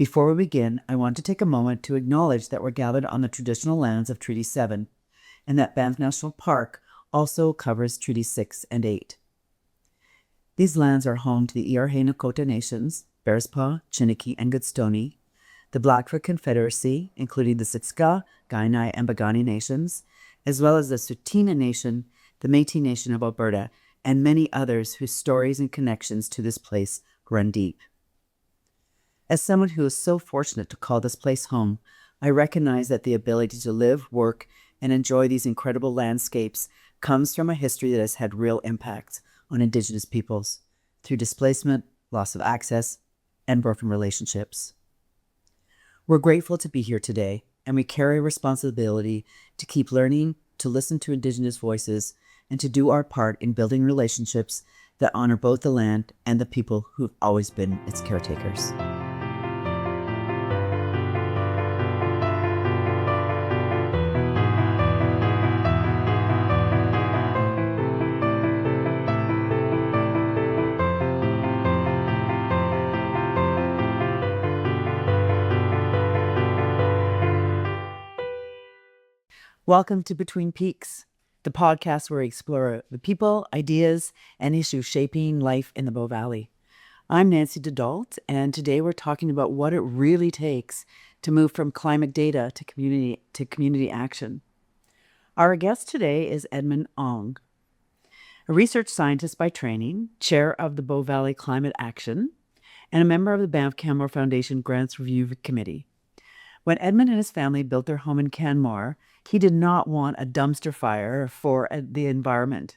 Before we begin, I want to take a moment to acknowledge that we're gathered on the traditional lands of Treaty 7 and that Banff National Park also covers Treaty 6 and 8. These lands are home to the Earhare Nakota Nations, Bearspaw, Chiniki, and Goodstoney, the Blackfoot Confederacy, including the Siksika, Kainai, and Piikani Nations, as well as the Tsuut'ina Nation, the Métis Nation of Alberta, and many others whose stories and connections to this place run deep. As someone who is so fortunate to call this place home, I recognize that the ability to live, work, and enjoy these incredible landscapes comes from a history that has had real impact on Indigenous peoples through displacement, loss of access, and broken relationships. We're grateful to be here today, and we carry a responsibility to keep learning, to listen to Indigenous voices, and to do our part in building relationships that honor both the land and the people who've always been its caretakers. Welcome to Between Peaks, the podcast where we explore the people, ideas, and issues shaping life in the Bow Valley. I'm Nancy Dadalt, and today we're talking about what it really takes to move from climate data to community action. Our guest today is Edmund Ong, a research scientist by training, chair of the Bow Valley Climate Action, and a member of the Banff Canmore Foundation Grants Review Committee. When Edmund and his family built their home in Canmore, he did not want a dumpster fire for the environment.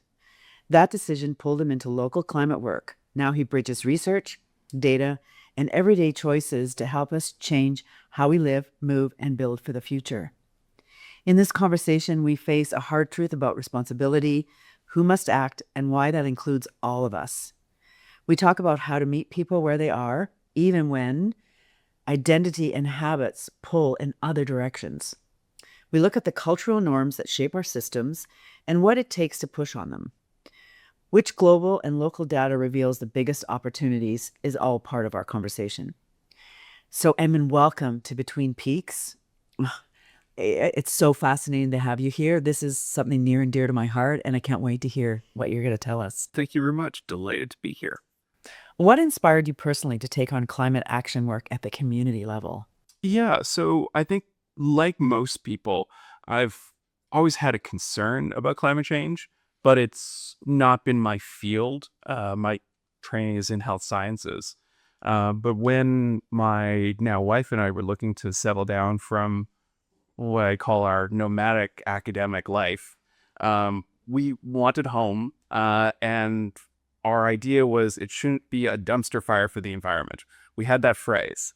That decision pulled him into local climate work. Now he bridges research, data, and everyday choices to help us change how we live, move, and build for the future. In this conversation, we face a hard truth about responsibility, who must act, and why that includes all of us. We talk about how to meet people where they are, even when identity and habits pull in other directions. We look at the cultural norms that shape our systems and what it takes to push on them. Which global and local data reveals the biggest opportunities is all part of our conversation. So, Edmund, welcome to Between Peaks. It's so fascinating to have you here. This is something near and dear to my heart, and I can't wait to hear what you're going to tell us. Thank you very much. Delighted to be here. What inspired you personally to take on climate action work at the community level? Yeah, so I think like most people, I've always had a concern about climate change, but it's not been my field. My training is in health sciences. But when my now wife and I were looking to settle down from what I call our nomadic academic life, we wanted home, and our idea was it shouldn't be a dumpster fire for the environment. We had that phrase,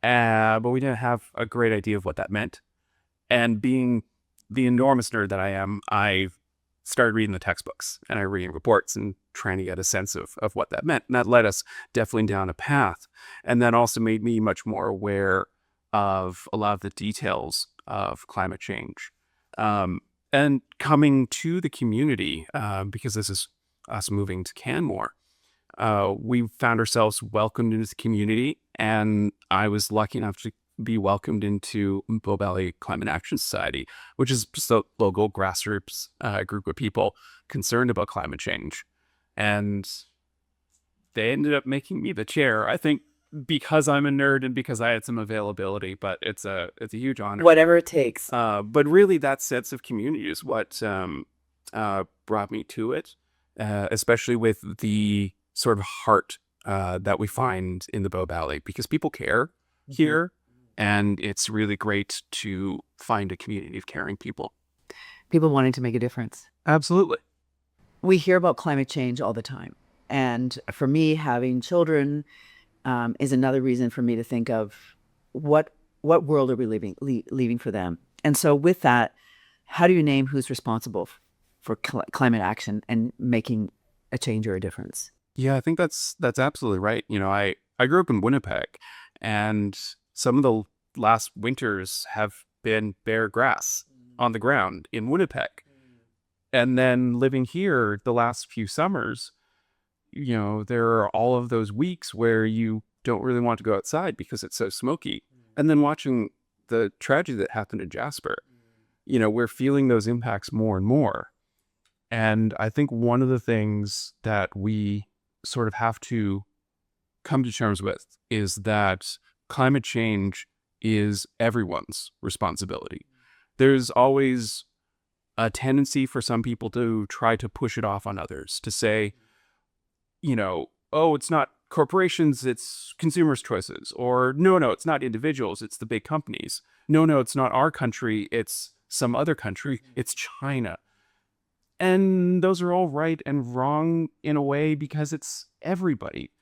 but we didn't have a great idea of what that meant. And being the enormous nerd that I am, I started reading the textbooks and I reading reports and trying to get a sense of what that meant. And that led us definitely down a path. And that also made me much more aware of a lot of the details of climate change. And coming to the community, because this is us moving to Canmore, we found ourselves welcomed into the community, and I was lucky enough to be welcomed into Bow Valley Climate Action Society, which is just a local grassroots group of people concerned about climate change. And they ended up making me the chair, I think, because I'm a nerd and because I had some availability, but it's a huge honor. Whatever it takes. But really that sense of community is what brought me to it, especially with the sort of heart that we find in the Bow Valley, because people care here, and it's really great to find a community of caring people. People wanting to make a difference. Absolutely. We hear about climate change all the time. And for me, having children is another reason for me to think of what world are we leaving for them. And so with that, how do you name who's responsible for climate action and making a change or a difference? Yeah, I think that's absolutely right. You know, I grew up in Winnipeg, and some of the last winters have been bare grass on the ground in Winnipeg. And then living here the last few summers, you know, there are all of those weeks where you don't really want to go outside because it's so smoky. And then watching the tragedy that happened in Jasper, we're feeling those impacts more and more. And I think one of the things that we sort of have to come to terms with is that climate change is everyone's responsibility. There's always a tendency for some people to try to push it off on others, to say, oh, it's not corporations, it's consumers' choices. Or no, it's not individuals, it's the big companies. No, it's not our country, it's some other country, it's China. And those are all right and wrong in a way because it's everybody.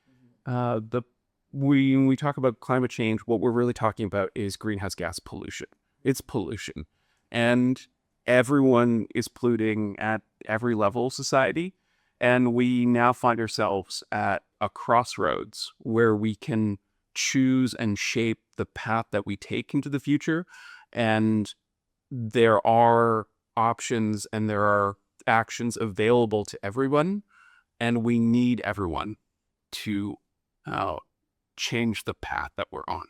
When we talk about climate change, what we're really talking about is greenhouse gas pollution. It's pollution. And everyone is polluting at every level of society. And we now find ourselves at a crossroads where we can choose and shape the path that we take into the future. And there are options and there are actions available to everyone. And we need everyone to change the path that we're on.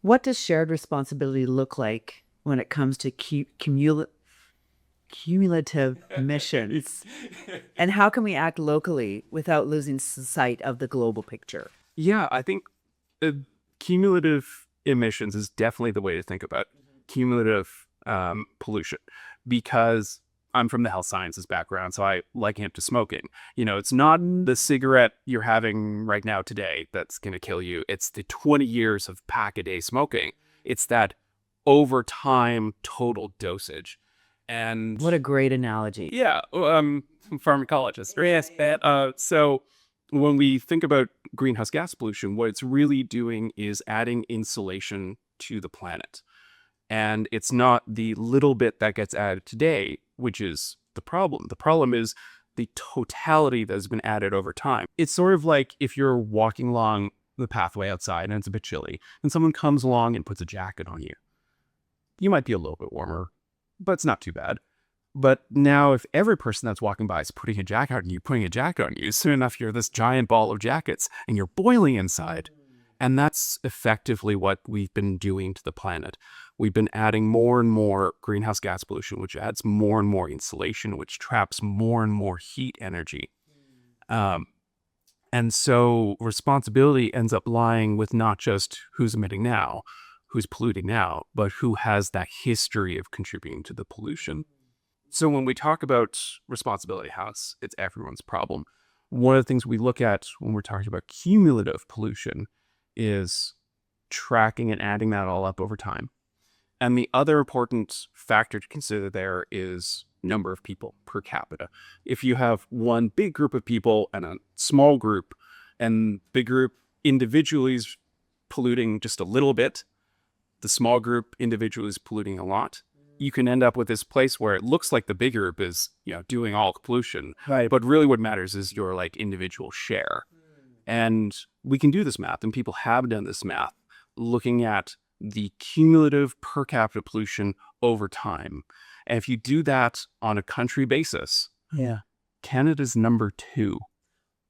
What does shared responsibility look like when it comes to cumulative emissions? And how can we act locally without losing sight of the global picture? Yeah, I think cumulative emissions is definitely the way to think about cumulative pollution, because I'm from the health sciences background, so I liken it to smoking. It's not the cigarette you're having right now today that's going to kill you. It's the 20 years of pack-a-day smoking. It's that over time total dosage. And what a great analogy. Yeah, I'm a pharmacologist. Yes. So when we think about greenhouse gas pollution, what it's really doing is adding insulation to the planet. And it's not the little bit that gets added today, which is the problem. The problem is the totality that has been added over time. It's sort of like if you're walking along the pathway outside and it's a bit chilly, and someone comes along and puts a jacket on you. You might be a little bit warmer, but it's not too bad. But now if every person that's walking by is putting a jacket on you, soon enough you're this giant ball of jackets and you're boiling inside. And that's effectively what we've been doing to the planet. We've been adding more and more greenhouse gas pollution, which adds more and more insulation, which traps more and more heat energy. And so responsibility ends up lying with not just who's emitting now, who's polluting now, but who has that history of contributing to the pollution. So when we talk about responsibility, how it's everyone's problem, one of the things we look at when we're talking about cumulative pollution is tracking and adding that all up over time. And the other important factor to consider there is number of people per capita. If you have one big group of people and a small group, and big group individually is polluting just a little bit, the small group individually is polluting a lot, you can end up with this place where it looks like the big group is, doing all the pollution. Right. But really what matters is your individual share. And we can do this math, and people have done this math, looking at the cumulative per capita pollution over time. And if you do that on a country basis, Canada's number 2.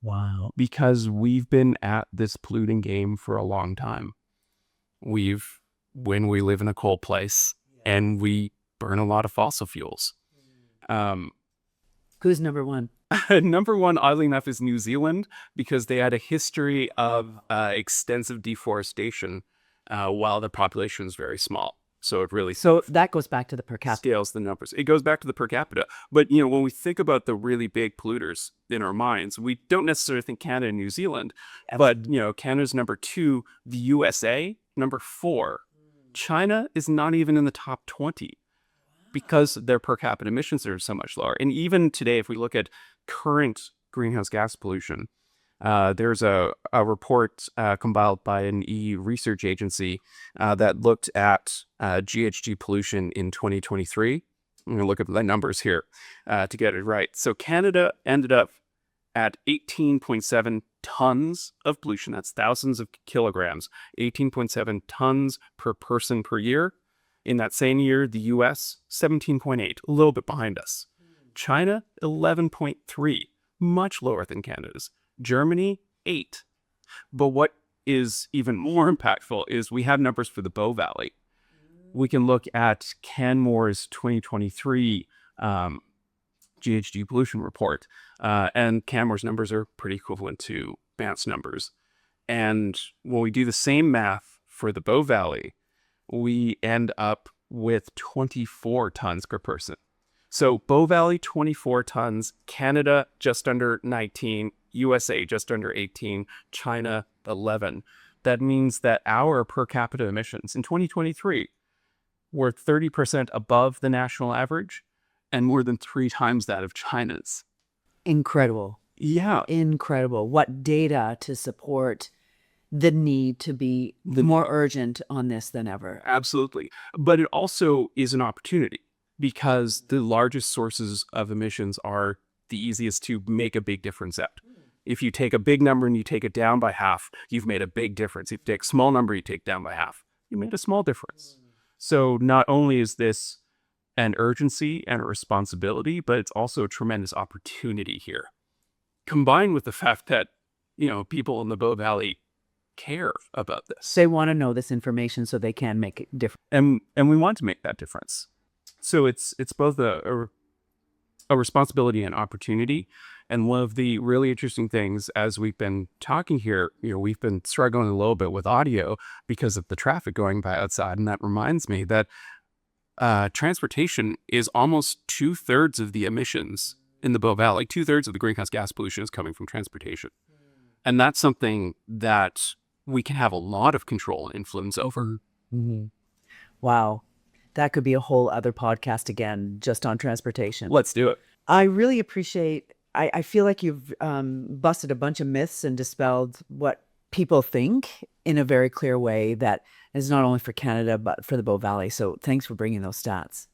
Wow. Because we've been at this polluting game for a long time. When we live in a cold place and we burn a lot of fossil fuels. Who's number 1? Number 1, oddly enough, is New Zealand, because they had a history of extensive deforestation while the population was very small. So that goes back to the per capita. Scales the numbers. It goes back to the per capita. But, when we think about the really big polluters in our minds, we don't necessarily think Canada and New Zealand. Absolutely. But, Canada's number 2, the USA, number 4. China is not even in the top 20 because their per capita emissions are so much lower. And even today, if we look at current greenhouse gas pollution, there's a report compiled by an EU research agency that looked at GHG pollution in 2023. I'm going to look at the numbers here to get it right. So Canada ended up at 18.7 tons of pollution. That's thousands of kilograms, 18.7 tons per person per year. In that same year, the US, 17.8, a little bit behind us. China, 11.3, much lower than Canada's. Germany, 8. But what is even more impactful is we have numbers for the Bow Valley. We can look at Canmore's 2023 GHG pollution report, and Canmore's numbers are pretty equivalent to Banff's numbers. And when we do the same math for the Bow Valley, we end up with 24 tons per person. So Bow Valley, 24 tons, Canada, just under 19, USA, just under 18, China, 11. That means that our per capita emissions in 2023 were 30% above the national average and more than 3 times that of China's. Incredible. Yeah. Incredible. What data to support the need to be more urgent on this than ever. Absolutely. But it also is an opportunity because the largest sources of emissions are the easiest to make a big difference at. If you take a big number and you take it down by half, you've made a big difference. If you take a small number, you take down by half, you made a small difference. So not only is this an urgency and a responsibility, but it's also a tremendous opportunity here. Combined with the fact that, people in the Bow Valley care about this. They want to know this information so they can make it different. And we want to make that difference. So it's both a responsibility and opportunity. And one of the really interesting things as we've been talking here, we've been struggling a little bit with audio because of the traffic going by outside. And that reminds me that transportation is almost 2/3 of the emissions in the Bow Valley. 2/3 of the greenhouse gas pollution is coming from transportation. And that's something that we can have a lot of control and influence over. Mm-hmm. Wow. That could be a whole other podcast again, just on transportation. Let's do it. I really appreciate, I feel like you've busted a bunch of myths and dispelled what people think in a very clear way that is not only for Canada, but for the Bow Valley. So thanks for bringing those stats.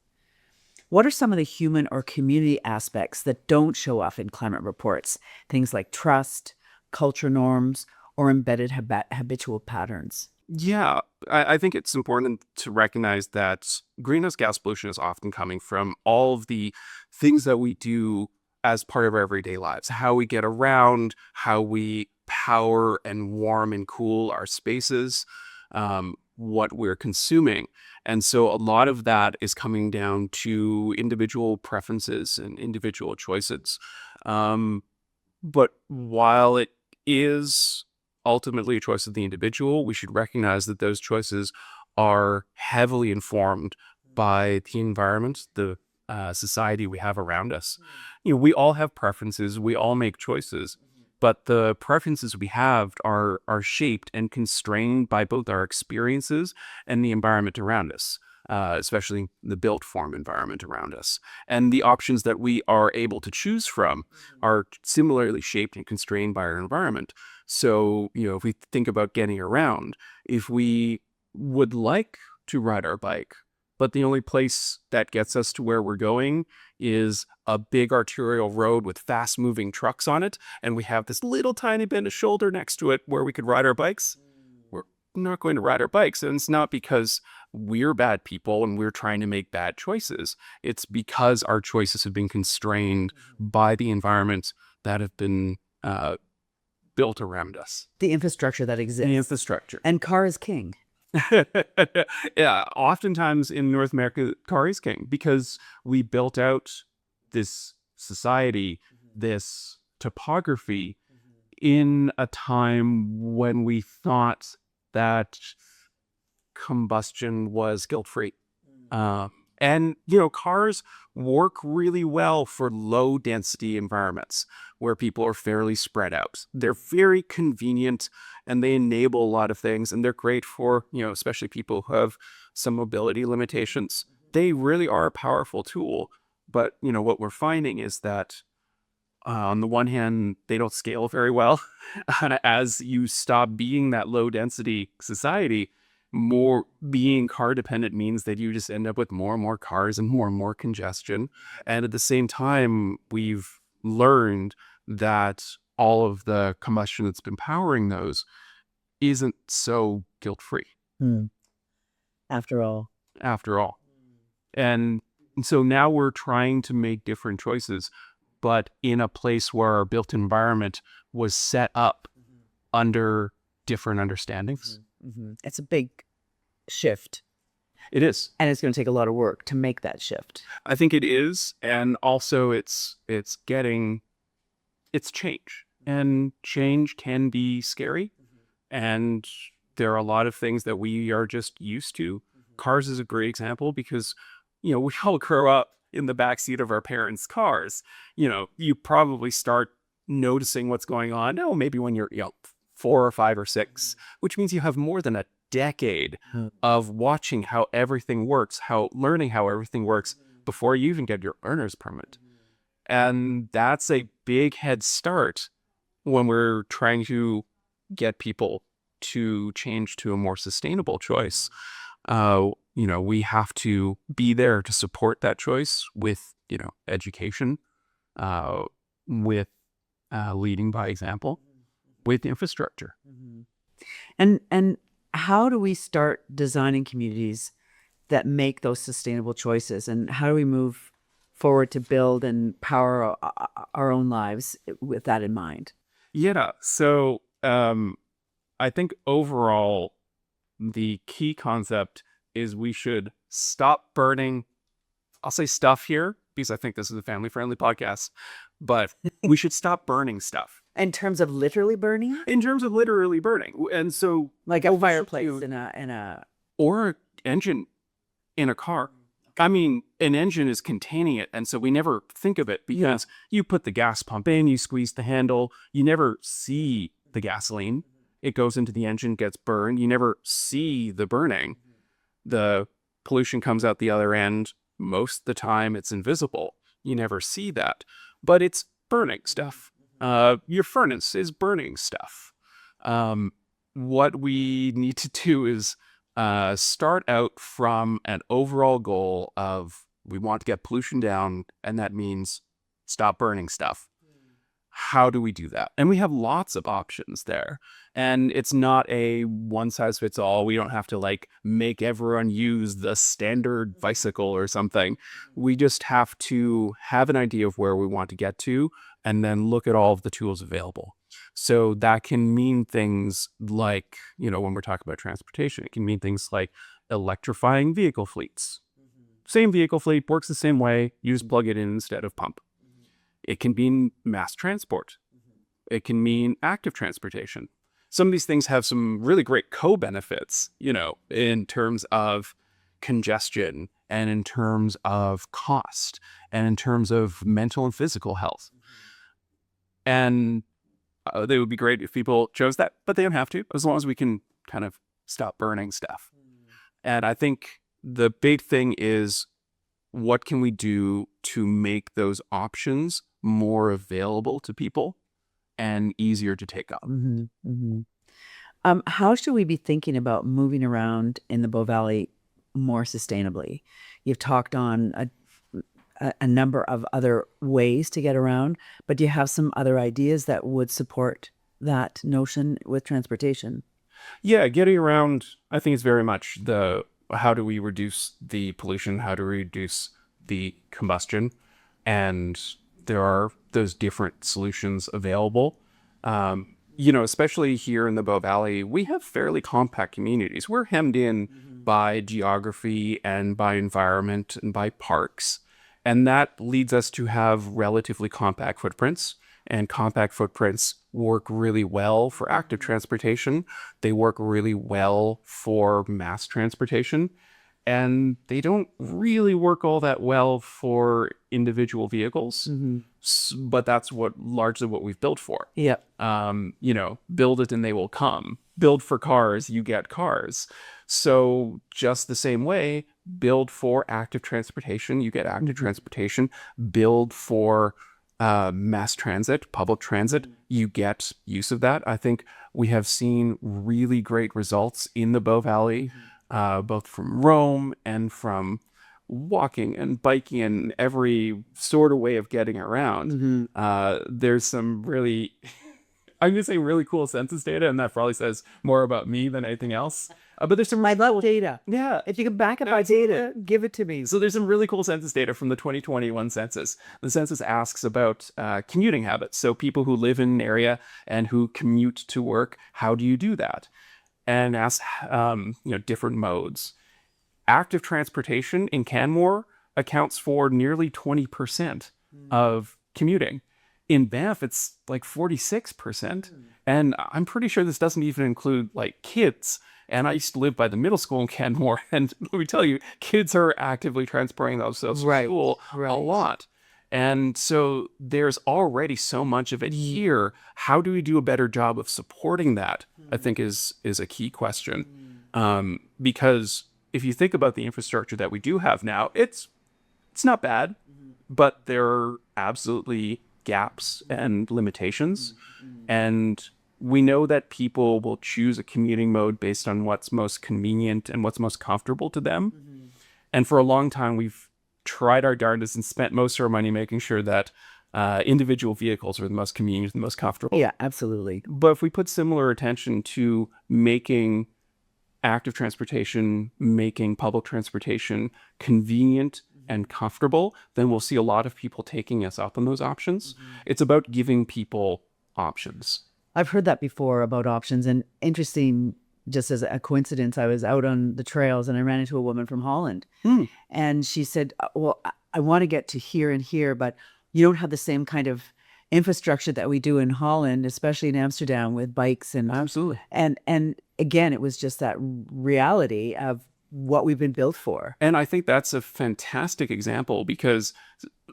What are some of the human or community aspects that don't show up in climate reports? Things like trust, culture norms, or embedded habitual patterns? Yeah, I think it's important to recognize that greenhouse gas pollution is often coming from all of the things that we do as part of our everyday lives, how we get around, how we power and warm and cool our spaces, what we're consuming. And so a lot of that is coming down to individual preferences and individual choices. But while it is ultimately a choice of the individual, we should recognize that those choices are heavily informed by the environment, the society we have around us. We all have preferences, we all make choices, but the preferences we have are shaped and constrained by both our experiences and the environment around us, especially the built form environment around us. And the options that we are able to choose from are similarly shaped and constrained by our environment. So, if we think about getting around, if we would like to ride our bike, but the only place that gets us to where we're going is a big arterial road with fast moving trucks on it, and we have this little tiny bit of shoulder next to it where we could ride our bikes, we're not going to ride our bikes. And it's not because we're bad people and we're trying to make bad choices. It's because our choices have been constrained by the environment that have been built around us. The infrastructure that exists. The infrastructure. And car is king. Yeah, oftentimes in North America, car is king because we built out this society, this topography in a time when we thought that combustion was guilt-free. And, cars work really well for low density environments where people are fairly spread out. They're very convenient and they enable a lot of things. And they're great for, especially people who have some mobility limitations. They really are a powerful tool. But, what we're finding is that on the one hand, they don't scale very well. As you stop being that low density society, more being car dependent means that you just end up with more and more cars and more congestion. And at the same time, we've learned that all of the combustion that's been powering those isn't so guilt-free. After all. And so now we're trying to make different choices, but in a place where our built environment was set up under different understandings. It's a big shift, It is. and it's going to take a lot of work to make that shift. I think it is, and also it's change, and change can be scary, and there are a lot of things that we are just used to. Cars is a great example because, we all grow up in the backseat of our parents' cars. You probably start noticing what's going on. Oh, maybe when you're 4 or 5 or 6, which means you have more than a decade of watching how everything works, learning how everything works before you even get your learner's permit. And that's a big head start when we're trying to get people to change to a more sustainable choice. We have to be there to support that choice with, education, with leading by example, with infrastructure. And how do we start designing communities that make those sustainable choices? And how do we move forward to build and power our own lives with that in mind? Yeah. So I think overall, the key concept is we should stop burning. I'll say stuff here because I think this is a family-friendly podcast, but we should stop burning stuff. In terms of literally burning? In terms of literally burning. And so Like a fireplace in a or an engine in a car. I mean, an engine is containing it, and so we never think of it because you put the gas pump in, you squeeze the handle, you never see the gasoline. It goes into the engine, gets burned. You never see the burning. The pollution comes out the other end. Most of the time, it's invisible. You never see that, but it's burning stuff. Your furnace is burning stuff. What we need to do is start out from an overall goal of we want to get pollution down, and that means stop burning stuff. How do we do that? And we have lots of options there. And it's not a one size fits all. We don't have to make everyone use the standard bicycle or something. We just have to have an idea of where we want to get to and then look at all of the tools available. So that can mean things like, when we're talking about transportation, it can mean things like electrifying vehicle fleets. Same vehicle fleet, works the same way, you just plug it in instead of pump. It can mean mass transport. It can mean active transportation. Some of these things have some really great co-benefits, in terms of congestion and in terms of cost and in terms of mental and physical health. And they would be great if people chose that, but they don't have to, as long as we can kind of stop burning stuff. And I think the big thing is, what can we do to up those options more available to people and easier to take up? How should we be thinking about moving around in the Bow Valley more sustainably? You've talked on a number of other ways to get around, but do you have some other ideas that would support that notion with transportation? Yeah, getting around, I think, is very much the how do we reduce the pollution? How do we reduce the combustion? And there are those different solutions available. Especially here in the Bow Valley, we have fairly compact communities. We're hemmed in by geography and by environment and by parks. And that leads us to have relatively compact footprints. And compact footprints work really well for active transportation. They work really well for mass transportation. And they don't really work all that well for individual vehicles. But that's largely what we've built for. Yeah. Build it and they will come. Build for cars, you get cars. So just the same way, build for active transportation, you get active transportation. Build for mass transit, public transit, you get use of that. I think we have seen really great results in the Bow Valley, both from Rome and from walking and biking and every sort of way of getting around. There's some really, I'm going to say really cool census data, and that probably says more about me than anything else. But there's some I love data. yeah. If you can back up by data, give it to me. So there's some really cool census data from the 2021 census. The census asks about commuting habits. So people who live in an area and who commute to work, how do you do that? And asks different modes. Active transportation in Canmore accounts for nearly 20% of commuting. In Banff, it's like 46%. And I'm pretty sure this doesn't even include like kids. And I used to live by the middle school in Canmore. And let me tell you, kids are actively transporting themselves to school a lot. And so there's already so much of it here. How do we do a better job of supporting that? I think is a key question. Because if you think about the infrastructure that we do have now, it's not bad, but there are absolutely gaps and limitations. And we know that people will choose a commuting mode based on what's most convenient and what's most comfortable to them. And for a long time, we've tried our darndest and spent most of our money making sure that individual vehicles are the most convenient and the most comfortable. Yeah, absolutely. But if we put similar attention to making active transportation, making public transportation convenient and comfortable, then we'll see a lot of people taking us up on those options. It's about giving people options. I've heard that before about options. And interesting, just as a coincidence, I was out on the trails and I ran into a woman from Holland. And she said, well, I want to get to here and here, but you don't have the same kind of infrastructure that we do in Holland, especially in Amsterdam with bikes and Absolutely. And again, it was just that reality of what we've been built for. And I think that's a fantastic example because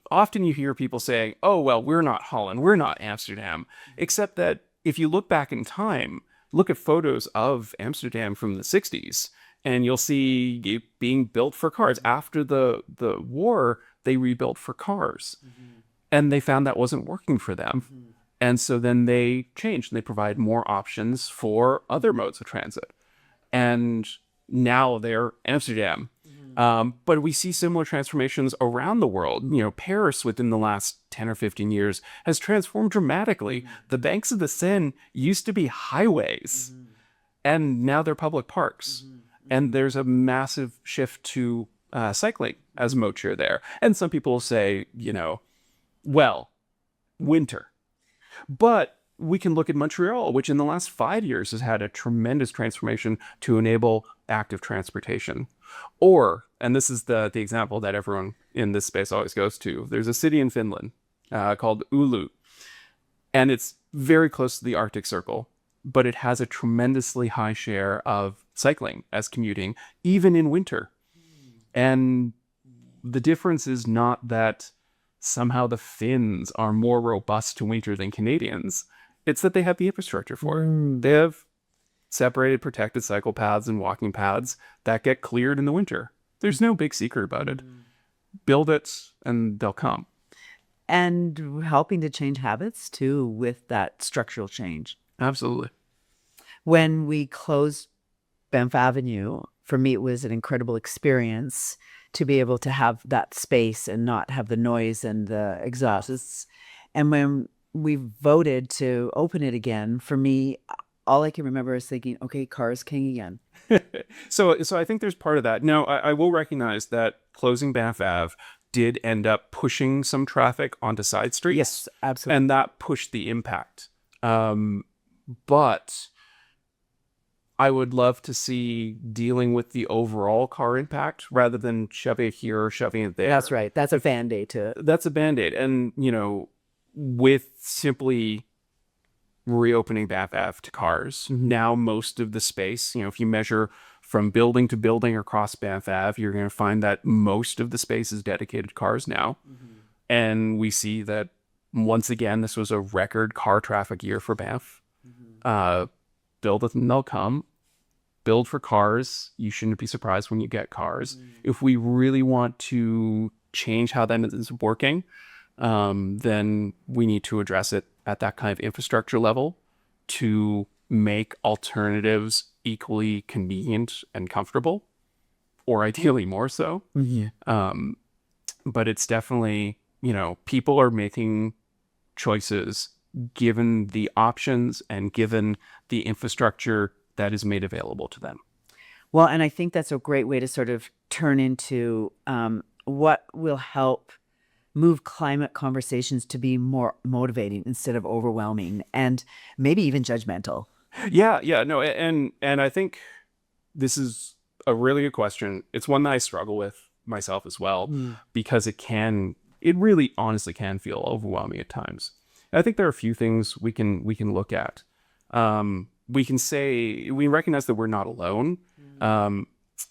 often you hear people saying, oh, well, we're not Holland, we're not Amsterdam, except that if you look back in time, look at photos of Amsterdam from the 60s, and you'll see it being built for cars. After the war, they rebuilt for cars. And they found that wasn't working for them. And so then they changed and they provide more options for other modes of transit. And now they're Amsterdam. But we see similar transformations around the world. Paris within the last 10 or 15 years has transformed dramatically. The banks of the Seine used to be highways, and now they're public parks. And there's a massive shift to cycling as mode share there. And some people say, well, winter. But we can look at Montreal, which in the last 5 years has had a tremendous transformation to enable active transportation. Or, and this is the example that everyone in this space always goes to, there's a city in Finland called Oulu, and it's very close to the Arctic Circle, but it has a tremendously high share of cycling as commuting, even in winter. And the difference is not that somehow the Finns are more robust to winter than Canadians. It's that they have the infrastructure for it. They have separated protected cycle paths and walking paths that get cleared in the winter. There's no big secret about it. Build it and they'll come. And helping to change habits too with that structural change. Absolutely. When we closed Banff Avenue, for me, it was an incredible experience to be able to have that space and not have the noise and the exhausts. And when we voted to open it again, for me, all I can remember is thinking, okay, cars king again. So I think there's part of that. Now, I will recognize that closing Banff Ave did end up pushing some traffic onto side streets. Yes, absolutely. And that pushed the impact. But I would love to see dealing with the overall car impact rather than shoving it here or shoving it there. That's right. That's a Band-Aid to it. That's a Band-Aid. And, with simply reopening Banff Ave to cars, now most of the space, if you measure from building to building across Banff Ave, you're going to find that most of the space is dedicated to cars now. And we see that, once again, this was a record car traffic year for Banff. Build it and they'll come. Build for cars. You shouldn't be surprised when you get cars. If we really want to change how that is working, then we need to address it at that kind of infrastructure level to make alternatives equally convenient and comfortable, or ideally more so. But it's definitely, people are making choices given the options and given the infrastructure that is made available to them. Well, and I think that's a great way to sort of turn into what will help move climate conversations to be more motivating instead of overwhelming and maybe even judgmental. Yeah, no, and I think this is a really good question. It's one that I struggle with myself as well, because it really honestly can feel overwhelming at times. And I think there are a few things we can look at. We can say we recognize that we're not alone.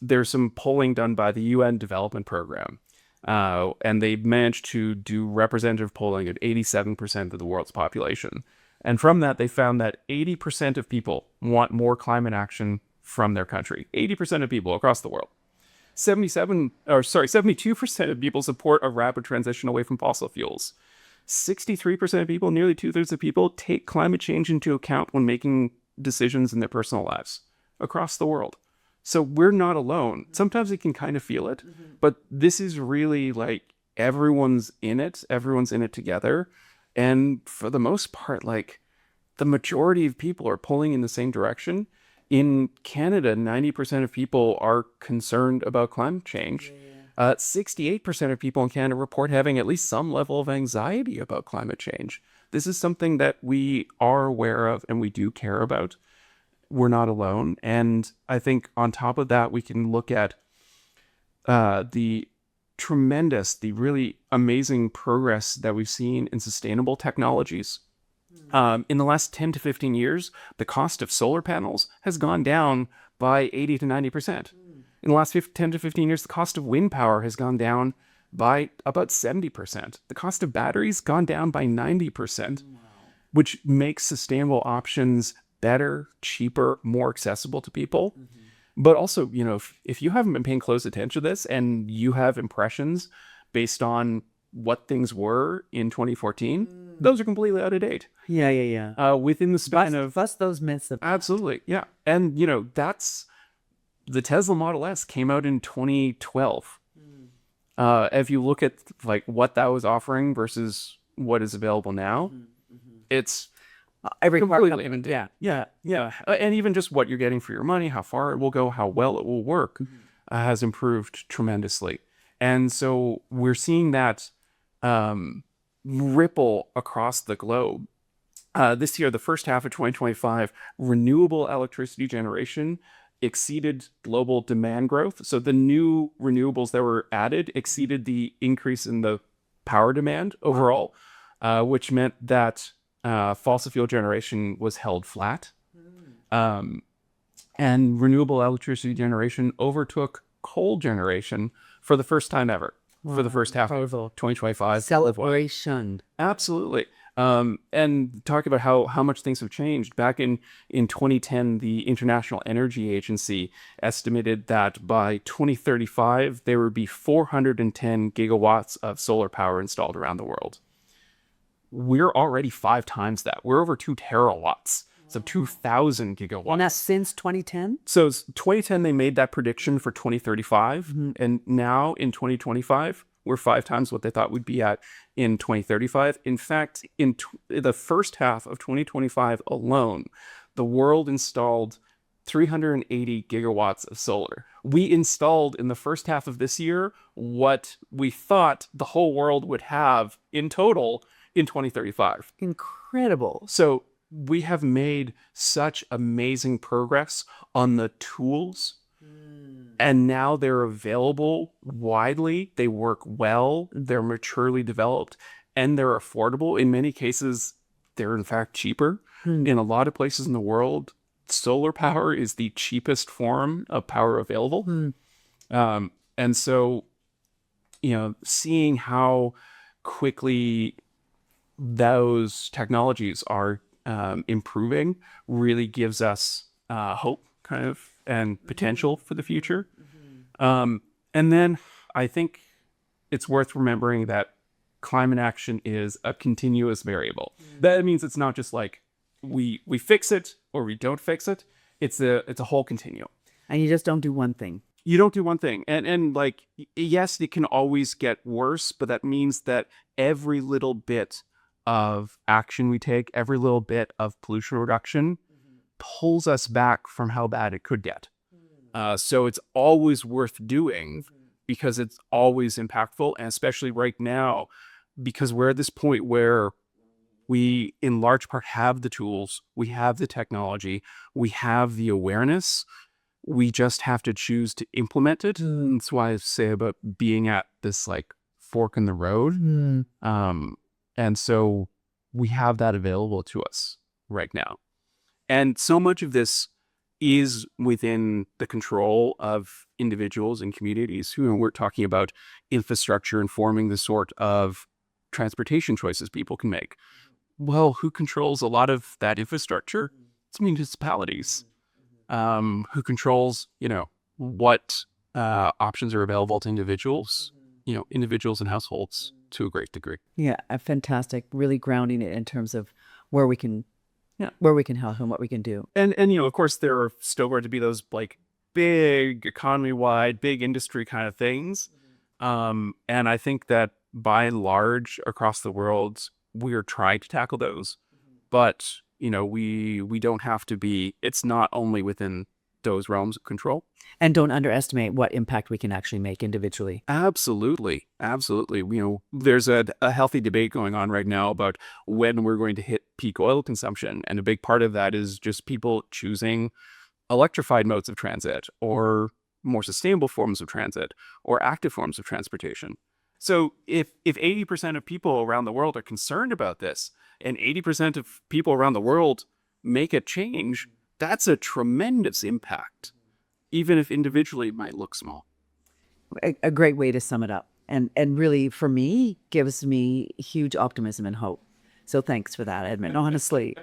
There's some polling done by the UN Development Program, and they managed to do representative polling at 87% of the world's population. And from that, they found that 80% of people want more climate action from their country. 80% of people across the world. 72% of people support a rapid transition away from fossil fuels. 63% of people, nearly 2/3 of people, take climate change into account when making decisions in their personal lives across the world. So we're not alone. Sometimes we can kind of feel it, but this is really like everyone's in it together. And for the most part, like the majority of people are pulling in the same direction. In Canada, 90% of people are concerned about climate change. 68% of people in Canada report having at least some level of anxiety about climate change. This is something that we are aware of and we do care about. We're not alone. And I think on top of that, we can look at the really amazing progress that we've seen in sustainable technologies. In the last 10 to 15 years, the cost of solar panels has gone down by 80 to 90%. In the last 10 to 15 years, the cost of wind power has gone down by about 70%. The cost of batteries gone down by 90%, which makes sustainable options better, cheaper, more accessible to people. But also, if you haven't been paying close attention to this and you have impressions based on what things were in 2014, those are completely out of date. Yeah. Within the span of... Bust those myths. Absolutely, yeah. And, that's... The Tesla Model S came out in 2012. If you look at like what that was offering versus what is available now, it's every completely yeah. And even just what you're getting for your money, how far it will go, how well it will work, has improved tremendously. And so we're seeing that ripple across the globe. This year, the first half of 2025, renewable electricity generation exceeded global demand growth. So the new renewables that were added exceeded the increase in the power demand overall, which meant that fossil fuel generation was held flat. And renewable electricity generation overtook coal generation for the first time ever. For the first half of 2025. Celebration. Absolutely. And talk about how much things have changed. Back in 2010, the International Energy Agency estimated that by 2035, there would be 410 gigawatts of solar power installed around the world. We're already 5 times that. We're over 2 terawatts. So 2,000 gigawatts. And that's since 2010? So 2010, they made that prediction for 2035. And now in 2025, we're 5 times what they thought we'd be at in 2035. In fact, in the first half of 2025 alone, the world installed 380 gigawatts of solar. We installed in the first half of this year what we thought the whole world would have in total in 2035. Incredible. So we have made such amazing progress on the tools, and now they're available widely. They work well, they're maturely developed, and they're affordable. In many cases, they're in fact cheaper. In a lot of places in the world, solar power is the cheapest form of power available. And so, seeing how quickly those technologies are improving really gives us hope, kind of, and potential for the future. And then I think it's worth remembering that climate action is a continuous variable. That means it's not just like we fix it or we don't fix it. It's a whole continuum. And you just don't do one thing. You don't do one thing. And like, yes, it can always get worse, but that means that every little bit of action we take, every little bit of pollution reduction pulls us back from how bad it could get. So it's always worth doing because it's always impactful, and especially right now, because we're at this point where we, in large part, have the tools, we have the technology, we have the awareness. We just have to choose to implement it. And that's why I say about being at this like fork in the road. And so we have that available to us right now. And so much of this is within the control of individuals and communities who we're talking about infrastructure informing the sort of transportation choices people can make. Well, who controls a lot of that infrastructure? It's municipalities. Who controls, what options are available to individuals, individuals and households to a great degree. Yeah, fantastic. Really grounding it in terms of where we can help and what we can do. And of course, there are still going to be those like big economy-wide, big industry kind of things. And I think that by and large across the world, we are trying to tackle those. But, we don't have to be, it's not only within those realms of control. And don't underestimate what impact we can actually make individually. Absolutely. Absolutely. There's a healthy debate going on right now about when we're going to hit peak oil consumption. And a big part of that is just people choosing electrified modes of transit or more sustainable forms of transit or active forms of transportation. So if 80% of people around the world are concerned about this and 80% of people around the world make a change, that's a tremendous impact, even if individually it might look small. A great way to sum it up. And really, for me, gives me huge optimism and hope. So thanks for that, Edmund, honestly.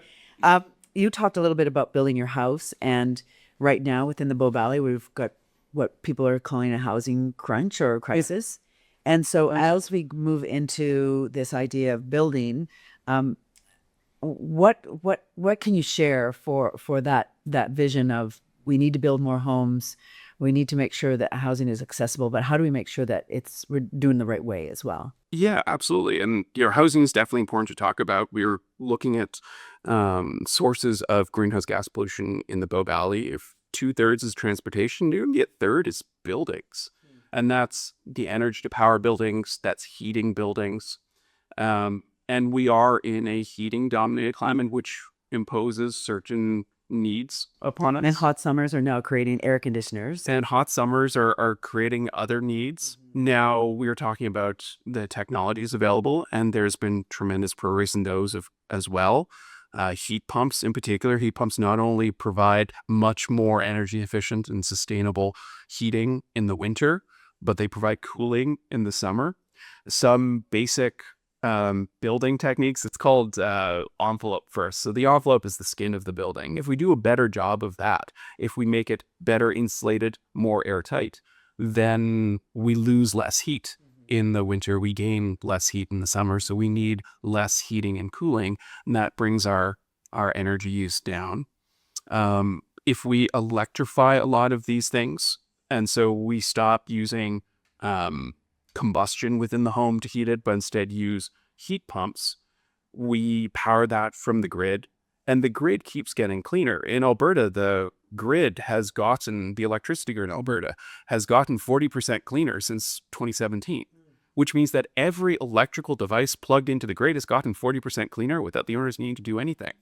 You talked a little bit about building your house. And right now within the Bow Valley, we've got what people are calling a housing crunch or a crisis. And so as we move into this idea of building, what can you share for that vision of we need to build more homes, we need to make sure that housing is accessible, but how do we make sure that we're doing the right way as well? Yeah, absolutely. And housing is definitely important to talk about. We're looking at sources of greenhouse gas pollution in the Bow Valley. If 2/3 is transportation, nearly a third is buildings. And that's the energy to power buildings, that's heating buildings. And we are in a heating dominated climate, which imposes certain needs upon us. And hot summers are now creating air conditioners. And hot summers are creating other needs. Now we're talking about the technologies available, and there's been tremendous progress in those as well. Heat pumps in particular. Heat pumps not only provide much more energy efficient and sustainable heating in the winter, but they provide cooling in the summer. Some basic building techniques, it's called envelope first. So the envelope is the skin of the building. If we do a better job of that, if we make it better insulated, more airtight, then we lose less heat in the winter. We gain less heat in the summer. So we need less heating and cooling, and that brings our energy use down. If we electrify a lot of these things, and so we stop using combustion within the home to heat it, but instead use heat pumps, we power that from the grid, and the grid keeps getting cleaner. In Alberta, the electricity grid in Alberta has gotten 40% cleaner since 2017, which means that every electrical device plugged into the grid has gotten 40% cleaner without the owners needing to do anything.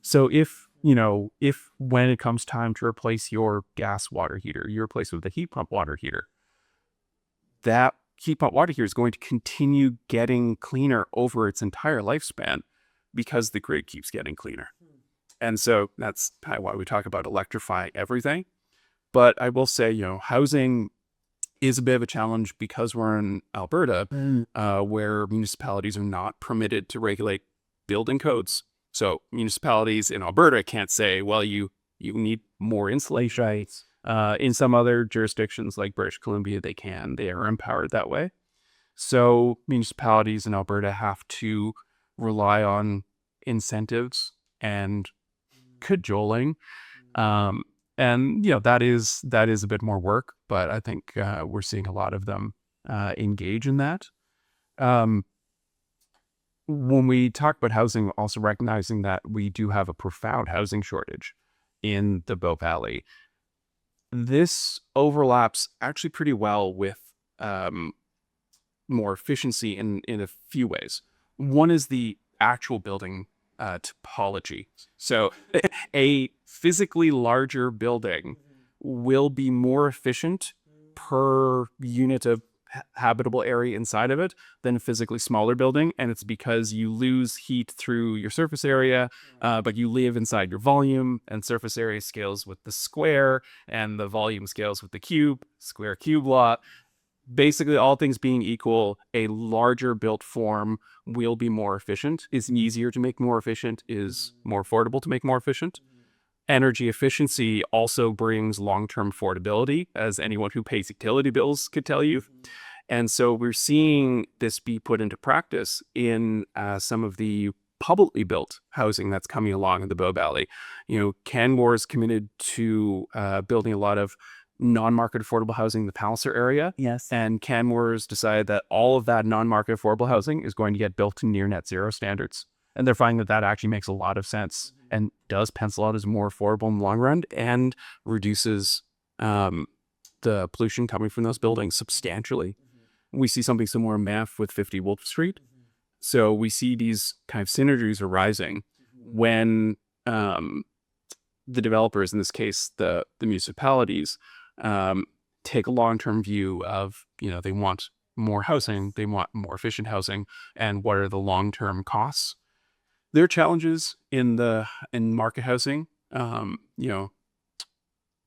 So if when it comes time to replace your gas water heater, you replace it with a heat pump water heater, that heat pump water heater is going to continue getting cleaner over its entire lifespan because the grid keeps getting cleaner. And so that's kind of why we talk about electrifying everything. But I will say, housing is a bit of a challenge because we're in Alberta, where municipalities are not permitted to regulate building codes. So municipalities in Alberta can't say, well, you need more insulation. In some other jurisdictions like British Columbia, they can. They are empowered that way. So municipalities in Alberta have to rely on incentives and cajoling. And that is a bit more work, but I think we're seeing a lot of them engage in that. When we talk about housing, also recognizing that we do have a profound housing shortage in the Bow Valley. This overlaps actually pretty well with more efficiency in a few ways. One is the actual building topology. So a physically larger building will be more efficient per unit of habitable area inside of it than a physically smaller building. And it's because you lose heat through your surface area, but you live inside your volume, and surface area scales with the square and the volume scales with the cube, square cube law. Basically, all things being equal, a larger built form will be more efficient, is easier to make more efficient, is more affordable to make more efficient. Energy efficiency also brings long-term affordability, as anyone who pays utility bills could tell you. And so we're seeing this be put into practice in some of the publicly built housing that's coming along in the Bow Valley. Canmore is committed to building a lot of non-market affordable housing in the Palliser area. Yes. And Canmore's decided that all of that non-market affordable housing is going to get built to near net zero standards. And they're finding that actually makes a lot of sense and does pencil out as more affordable in the long run and reduces the pollution coming from those buildings substantially. We see something similar in Banff with 50 Wolfe Street. So we see these kind of synergies arising when the developers, in this case, the municipalities, take a long-term view of, they want more housing, they want more efficient housing, and what are the long-term costs. There are challenges in market housing.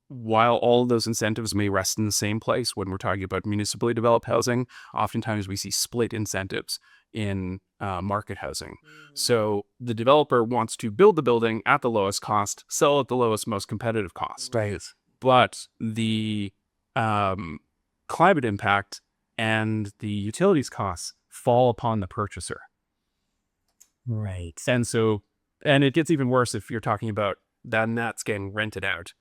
While all of those incentives may rest in the same place when we're talking about municipally developed housing, oftentimes we see split incentives in market housing. So the developer wants to build the building at the lowest cost, sell at the lowest, most competitive cost. Right. But the climate impact and the utilities costs fall upon the purchaser. Right. And it gets even worse if you're talking about that, and that's getting rented out.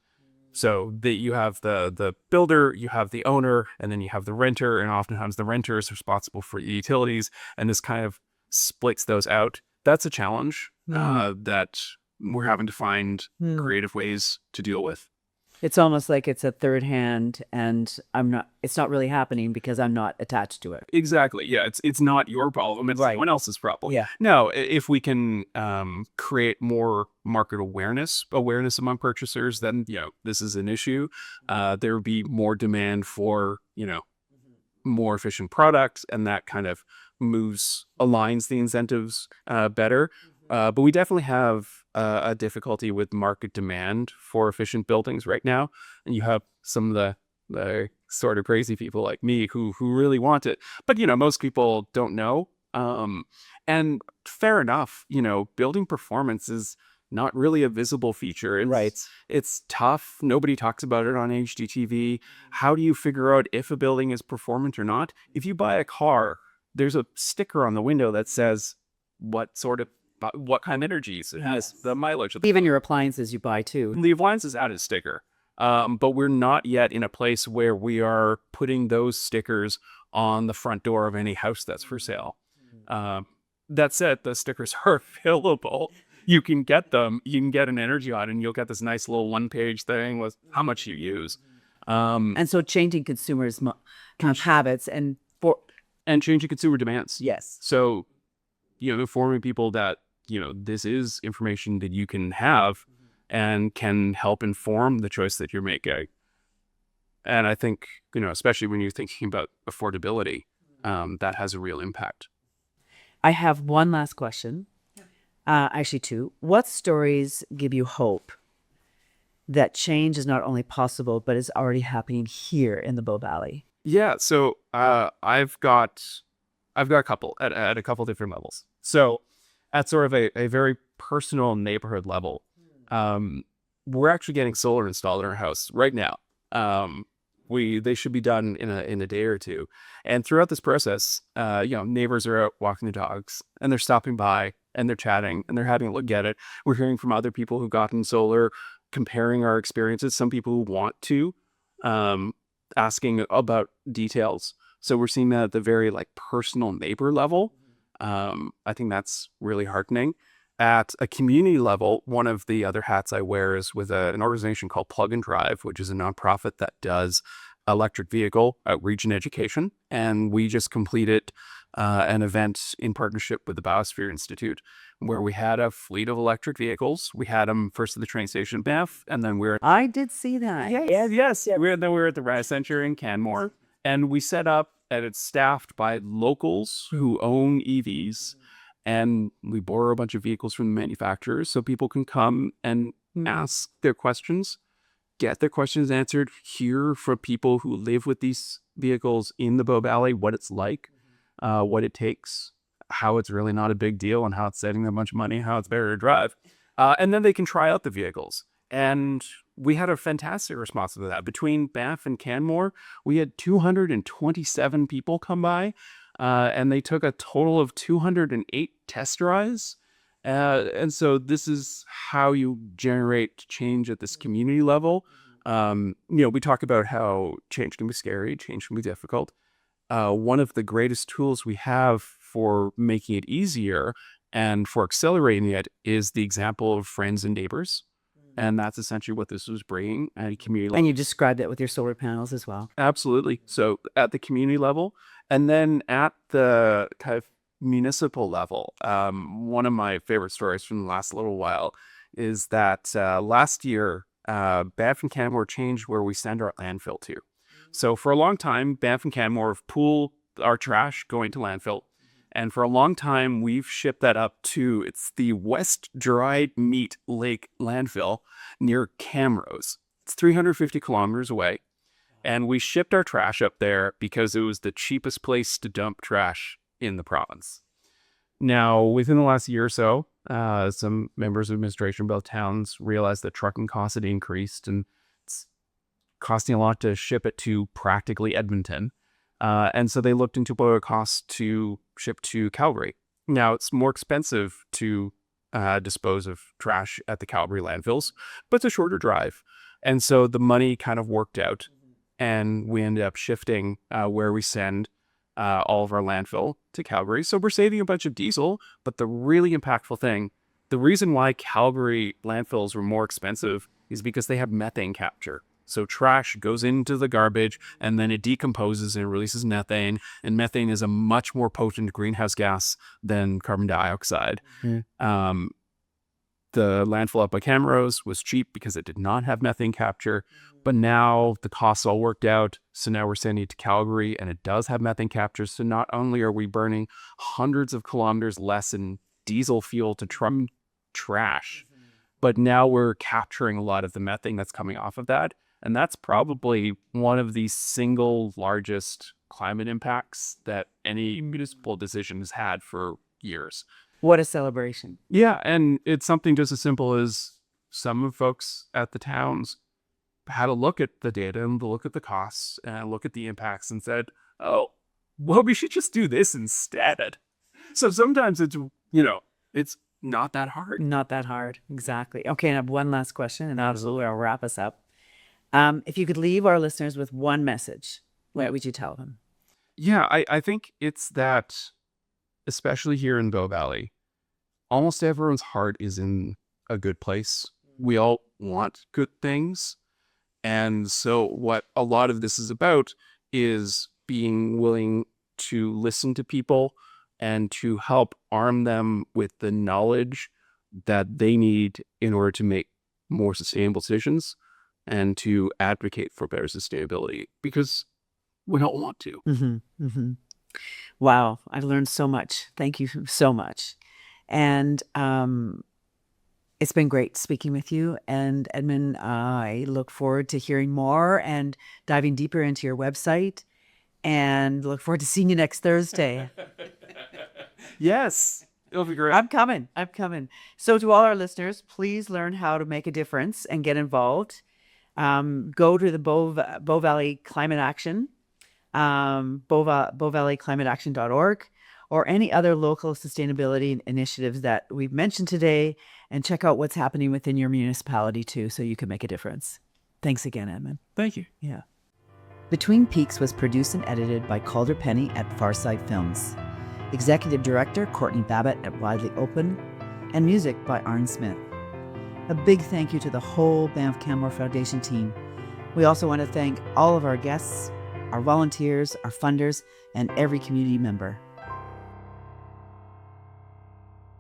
So you have the builder, you have the owner, and then you have the renter, and oftentimes the renter is responsible for utilities, and this kind of splits those out. That's a challenge that we're having to find creative ways to deal with. It's almost like it's a third hand, and it's not really happening because I'm not attached to it. Exactly. Yeah. It's not your problem. It's Right. someone else's problem. Yeah. No, if we can create more market awareness among purchasers, then, this is an issue. There would be more demand for, more efficient products, and that kind of aligns the incentives better. But we definitely have a difficulty with market demand for efficient buildings right now. And you have some of the sort of crazy people like me who really want it. But, most people don't know. And fair enough, building performance is not really a visible feature. Right. It's tough. Nobody talks about it on HGTV. How do you figure out if a building is performant or not? If you buy a car, there's a sticker on the window that says what kind of energies it has, the mileage of the Even your appliances you buy too. The appliances added sticker. But we're not yet in a place where we are putting those stickers on the front door of any house that's for sale. That said, the stickers are available. You can get them. You can get an energy audit, and you'll get this nice little one-page thing with how much you use. And so changing consumers' kind of habits and changing consumer demands. yes. So, informing people that, this is information that you can have and can help inform the choice that you're making. And I think, especially when you're thinking about affordability, that has a real impact. I have one last question. Actually, two. What stories give you hope that change is not only possible, but is already happening here in the Bow Valley? Yeah. So I've got a couple at a couple different levels. So at sort of a very personal neighborhood level, we're actually getting solar installed in our house right now. They should be done in a day or two. And throughout this process, neighbors are out walking their dogs, and they're stopping by, and they're chatting, and they're having a look at it. We're hearing from other people who've gotten solar, comparing our experiences. Some people who want to, asking about details. So we're seeing that at the very personal neighbor level. I think that's really heartening. at a community level, one of the other hats I wear is with an organization called Plug and Drive, which is a nonprofit that does electric vehicle outreach and education. And we just completed an event in partnership with the Biosphere Institute where we had a fleet of electric vehicles. We had them first at the train station in Banff, and then I did see that. Yes. We were at the Rise Center in Canmore, and we set up, and it's staffed by locals who own EVs. And we borrow a bunch of vehicles from the manufacturers so people can come and ask their questions, get their questions answered, hear from people who live with these vehicles in the Bow Valley, what it's like, what it takes, how it's really not a big deal, and how it's saving them a bunch of money, how it's better to drive. And then they can try out the vehicles. And we had a fantastic response to that. Between Banff and Canmore, we had 227 people come by. And they took a total of 208 test drives. And so this is how you generate change at this community level. We talk about how change can be scary, change can be difficult. One of the greatest tools we have for making it easier and for accelerating it is the example of friends and neighbors. And that's essentially what this was bringing at a community level. And you described that with your solar panels as well. Absolutely. So at the community level, and then at the kind of municipal level, one of my favorite stories from the last little while is that last year, Banff and Canmore changed where we send our landfill to. So for a long time, Banff and Canmore have pooled our trash going to landfill. And for a long time, we've shipped that up to, it's the West Dried Meat Lake landfill near Camrose. It's 350 kilometers away. And we shipped our trash up there because it was the cheapest place to dump trash in the province. Now, within the last year or so, some members of administration of both towns realized that trucking costs had increased and it's costing a lot to ship it to practically Edmonton. And so they looked into what it would cost to ship to Calgary. Now, it's more expensive to dispose of trash at the Calgary landfills, but it's a shorter drive. And so the money kind of worked out, and we ended up shifting where we send all of our landfill to Calgary. So we're saving a bunch of diesel, but the really impactful thing, the reason why Calgary landfills were more expensive is because they have methane capture. So trash goes into the garbage and then it decomposes and releases methane. And methane is a much more potent greenhouse gas than carbon dioxide. The landfill up by Camrose was cheap because it did not have methane capture. But now the costs all worked out. So now we're sending it to Calgary and it does have methane capture. So not only are we burning hundreds of kilometers less in diesel fuel to truck trash, but now we're capturing a lot of the methane that's coming off of that. And that's probably one of the single largest climate impacts that any municipal decision has had for years. What a celebration. Yeah, and it's something just as simple as some of folks at the towns had a look at the data and look at the costs and look at the impacts and said, oh, well, we should just do this instead. So sometimes it's not that hard. Not that hard. Exactly. Okay, and I have one last question and absolutely I'll wrap us up. If you could leave our listeners with one message, what would you tell them? Yeah, I think it's that, especially here in Bow Valley, almost everyone's heart is in a good place. We all want good things. And so what a lot of this is about is being willing to listen to people and to help arm them with the knowledge that they need in order to make more sustainable decisions and to advocate for better sustainability, because we don't want to. Wow, I learned so much. Thank you so much. And it's been great speaking with you. And Edmund, I look forward to hearing more and diving deeper into your website, and look forward to seeing you next Thursday. Yes, it'll be great. I'm coming. So to all our listeners, please learn how to make a difference and get involved. Go to the Bow Valley Climate Action, bowvalleyclimateaction.org, or any other local sustainability initiatives that we've mentioned today, and check out what's happening within your municipality too, so you can make a difference. Thanks again, Edmund. Thank you. Yeah. Between Peaks was produced and edited by Calder Penny at Farside Films. Executive Director Courtney Babott at Widely Open. and music by Arn Smith. A big thank you to the whole Banff Canmore Foundation team. We also want to thank all of our guests, our volunteers, our funders, and every community member.